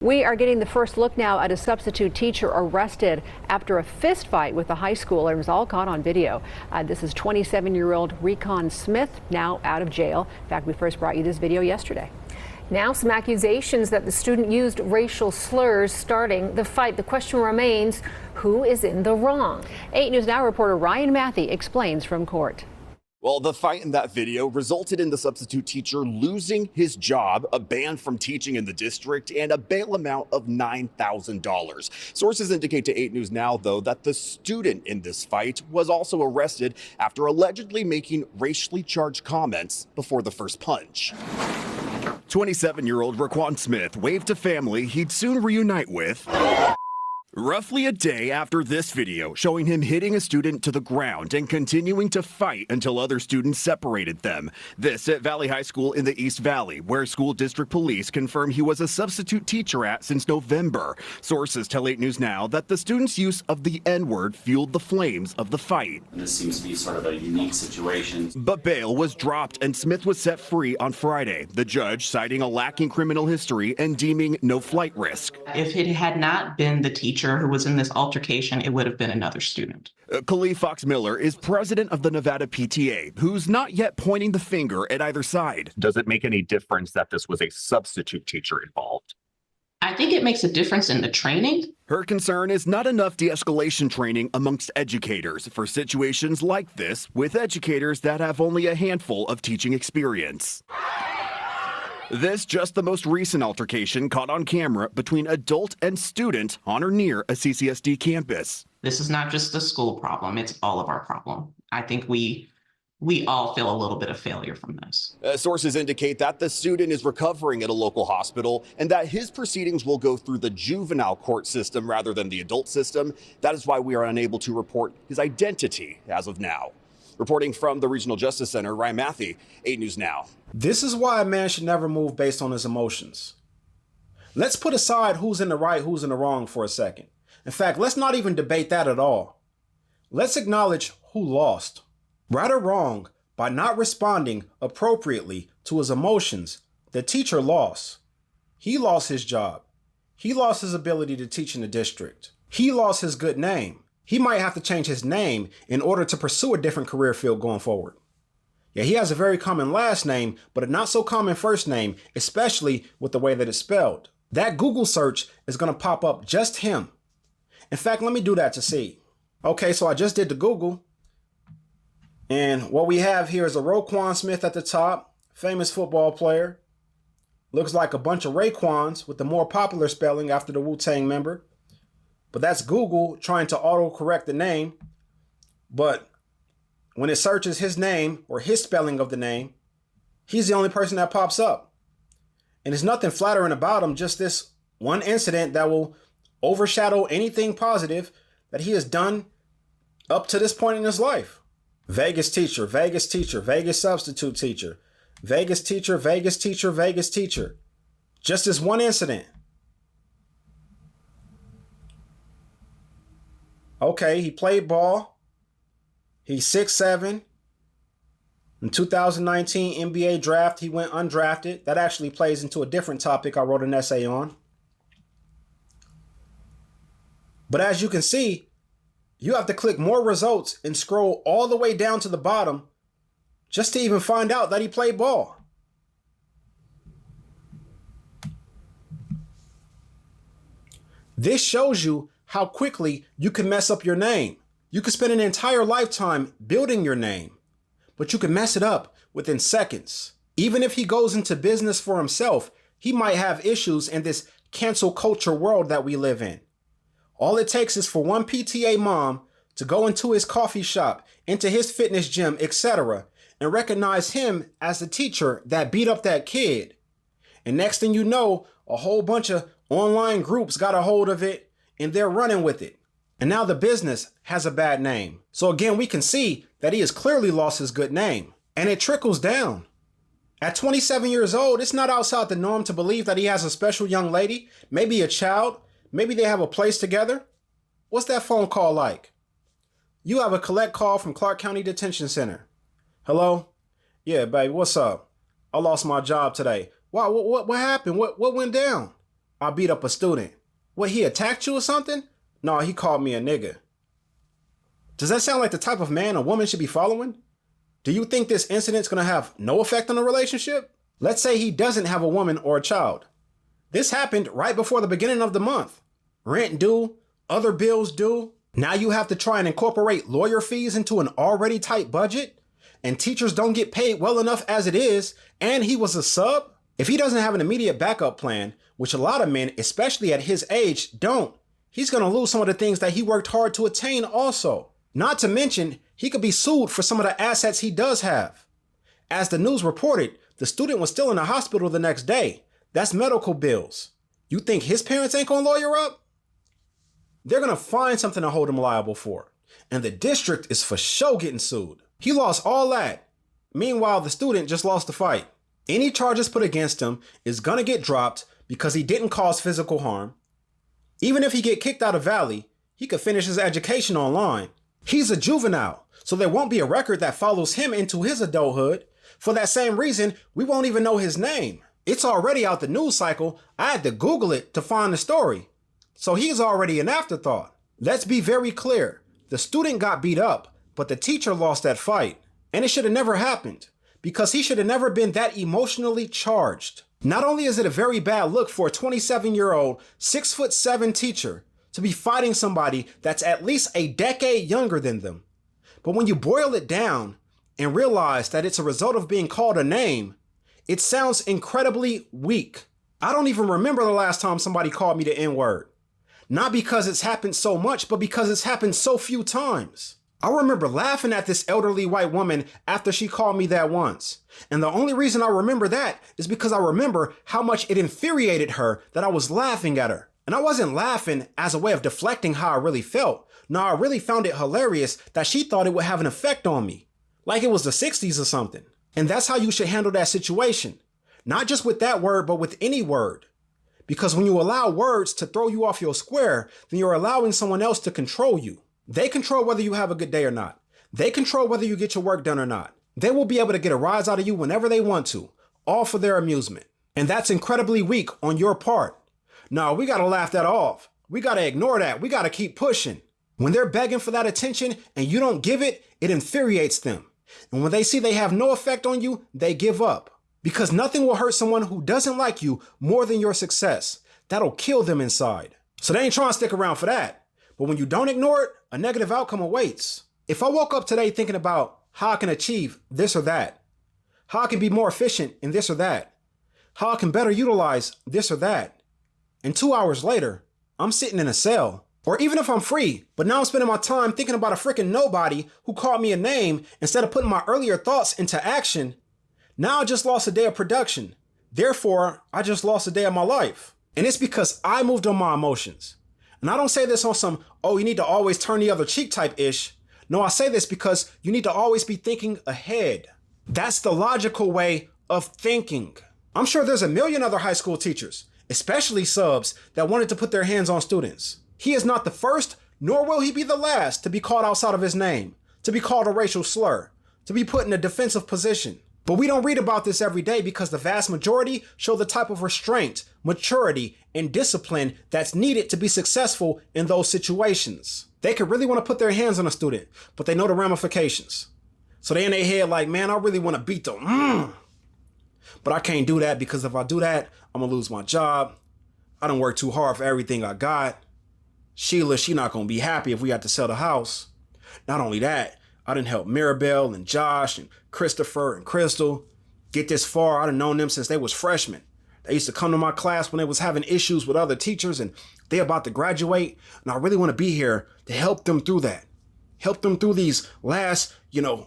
We are getting the first look now at a substitute teacher arrested after a fist fight with a high schooler. It was all caught on video. This is 27-year-old Recon Smith, now out of jail. In fact, we first brought you this video yesterday. Now some accusations that the student used racial slurs starting the fight. The question remains, who is in the wrong? 8 News Now reporter Ryan Matthey explains from court. Well, the fight in that video resulted in the substitute teacher losing his job, a ban from teaching in the district, and a bail amount of $9,000. Sources indicate to 8 News Now, though, that the student in this fight was also arrested after allegedly making racially charged comments before the first punch. 27-year-old Raquan Smith waved to family he'd soon reunite with. Roughly a day after this video showing him hitting a student to the ground and continuing to fight until other students separated them. This at Valley High School in the East Valley, where school district police confirm he was a substitute teacher at since November. Sources tell 8 News Now that the student's use of the N-word fueled the flames of the fight. And this seems to be sort of a unique situation. But bail was dropped and Smith was set free on Friday. The judge citing a lacking criminal history and deeming no flight risk. If it had not been the teacher who was in this altercation, it would have been another student. Khalif Fox Miller is president of the Nevada PTA, who's not yet pointing the finger at either side. Does it make any difference that this was a substitute teacher involved? I think it makes a difference in the training. Her concern is not enough de-escalation training amongst educators for situations like this with educators that have only a handful of teaching experience. This just the most recent altercation caught on camera between adult and student on or near a CCSD campus. This is not just a school problem, it's all of our problem. I think we all feel a little bit of failure from this. Sources indicate that the student is recovering at a local hospital and that his proceedings will go through the juvenile court system rather than the adult system. That is why we are unable to report his identity as of now. Reporting from the Regional Justice Center, Ryan Matthey, 8 News Now. This is why a man should never move based on his emotions. Let's put aside who's in the right, who's in the wrong for a second. In fact, let's not even debate that at all. Let's acknowledge who lost. Right or wrong, by not responding appropriately to his emotions, the teacher lost. He lost his job. He lost his ability to teach in the district. He lost his good name. He might have to change his name in order to pursue a different career field going forward. Yeah, he has a very common last name, but a not so common first name, especially with the way that it's spelled. That Google search is going to pop up just him. In fact, let me do that to see. Okay, so I just did the Google. And what we have here is a Roquan Smith at the top, famous football player. Looks like a bunch of Raekwons with the more popular spelling after the Wu-Tang member. But that's Google trying to auto-correct the name. But when it searches his name or his spelling of the name, he's the only person that pops up. And there's nothing flattering about him, just this one incident that will overshadow anything positive that he has done up to this point in his life. Vegas teacher, Vegas teacher, Vegas substitute teacher, Vegas teacher, Vegas teacher, Vegas teacher. Just this one incident. Okay, he played ball. He's 6'7". In 2019 NBA draft, he went undrafted. That actually plays into a different topic I wrote an essay on. But as you can see, you have to click more results and scroll all the way down to the bottom just to even find out that he played ball. This shows you how quickly you can mess up your name. You could spend an entire lifetime building your name, but you can mess it up within seconds. Even if he goes into business for himself, he might have issues in this cancel culture world that we live in. All it takes is for one PTA mom to go into his coffee shop, into his fitness gym, etc., and recognize him as the teacher that beat up that kid. And next thing you know, a whole bunch of online groups got a hold of it and they're running with it. And now the business has a bad name. So again, we can see that he has clearly lost his good name. And it trickles down. At 27 years old, it's not outside the norm to believe that he has a special young lady, maybe a child, maybe they have a place together. What's that phone call like? You have a collect call from Clark County Detention Center. Hello? Yeah, baby, what's up? I lost my job today. Wow, what happened? What went down? I beat up a student. What, he attacked you or something? No, he called me a nigga. Does that sound like the type of man a woman should be following? Do you think this incident's gonna have no effect on the relationship? Let's say he doesn't have a woman or a child. This happened right before the beginning of the month. Rent due, other bills due. Now you have to try and incorporate lawyer fees into an already tight budget? And teachers don't get paid well enough as it is, and he was a sub? If he doesn't have an immediate backup plan, which a lot of men, especially at his age, don't, he's gonna lose some of the things that he worked hard to attain also. Not to mention, he could be sued for some of the assets he does have. As the news reported, the student was still in the hospital the next day. That's medical bills. You think his parents ain't gonna lawyer up? They're gonna find something to hold him liable for. And the district is for sure getting sued. He lost all that. Meanwhile, the student just lost the fight. Any charges put against him is gonna get dropped because he didn't cause physical harm. Even if he get kicked out of Valley, he could finish his education online. He's a juvenile, so there won't be a record that follows him into his adulthood. For that same reason, we won't even know his name. It's already out the news cycle. I had to Google it to find the story. So he's already an afterthought. Let's be very clear. The student got beat up, but the teacher lost that fight. And it should have never happened, because he should have never been that emotionally charged. Not only is it a very bad look for a 27-year-old, 6'7" teacher to be fighting somebody that's at least a decade younger than them, but when you boil it down and realize that it's a result of being called a name, it sounds incredibly weak. I don't even remember the last time somebody called me the N-word. Not because it's happened so much, but because it's happened so few times. I remember laughing at this elderly white woman after she called me that once. And the only reason I remember that is because I remember how much it infuriated her that I was laughing at her. And I wasn't laughing as a way of deflecting how I really felt. No, I really found it hilarious that she thought it would have an effect on me. Like it was the 60s or something. And that's how you should handle that situation. Not just with that word, but with any word. Because when you allow words to throw you off your square, then you're allowing someone else to control you. They control whether you have a good day or not. They control whether you get your work done or not. They will be able to get a rise out of you whenever they want to, all for their amusement. And that's incredibly weak on your part. No, we gotta laugh that off. We gotta ignore that. We gotta keep pushing. When they're begging for that attention and you don't give it, it infuriates them. And when they see they have no effect on you, they give up. Because nothing will hurt someone who doesn't like you more than your success. That'll kill them inside. So they ain't trying to stick around for that. But when you don't ignore it, a negative outcome awaits. If I woke up today thinking about how I can achieve this or that, how I can be more efficient in this or that, how I can better utilize this or that, and 2 hours later, I'm sitting in a cell. Or even if I'm free, but now I'm spending my time thinking about a freaking nobody who called me a name instead of putting my earlier thoughts into action, now I just lost a day of production. Therefore, I just lost a day of my life. And it's because I moved on my emotions. And I don't say this on some, oh, you need to always turn the other cheek type ish. No, I say this because you need to always be thinking ahead. That's the logical way of thinking. I'm sure there's a million other high school teachers, especially subs, that wanted to put their hands on students. He is not the first, nor will he be the last to be called outside of his name, to be called a racial slur, to be put in a defensive position. But we don't read about this every day because the vast majority show the type of restraint, maturity, and discipline that's needed to be successful in those situations. They could really want to put their hands on a student, but they know the ramifications. So they in their head like, man, I really want to beat them. But I can't do that because if I do that, I'm gonna lose my job. I done worked too hard for everything I got. Sheila, she not gonna be happy if we had to sell the house. Not only that, I done helped Mirabelle and Josh and Christopher and Crystal get this far. I done known them since they was freshmen. They used to come to my class when they was having issues with other teachers and they about to graduate. And I really want to be here to help them through that. Help them through these last,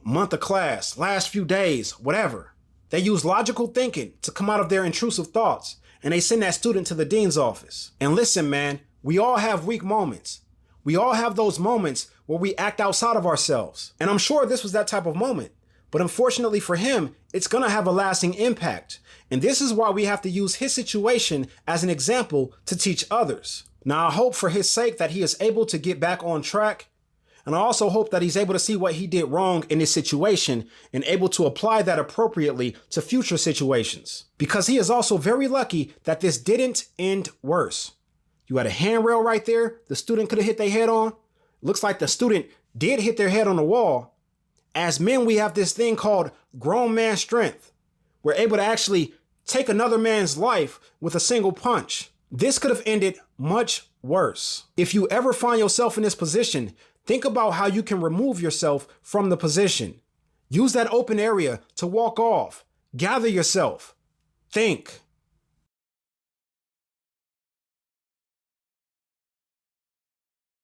month of class, last few days, whatever. They use logical thinking to come out of their intrusive thoughts. And they send that student to the dean's office. And listen, man, we all have weak moments. We all have those moments where we act outside of ourselves. And I'm sure this was that type of moment. But unfortunately for him, it's gonna have a lasting impact. And this is why we have to use his situation as an example to teach others. Now, I hope for his sake that he is able to get back on track. And I also hope that he's able to see what he did wrong in this situation and able to apply that appropriately to future situations. Because he is also very lucky that this didn't end worse. You had a handrail right there the student could have hit their head on. Looks like the student did hit their head on the wall. As men, we have this thing called grown man strength. We're able to actually take another man's life with a single punch. This could have ended much worse. If you ever find yourself in this position, think about how you can remove yourself from the position. Use that open area to walk off. Gather yourself. Think.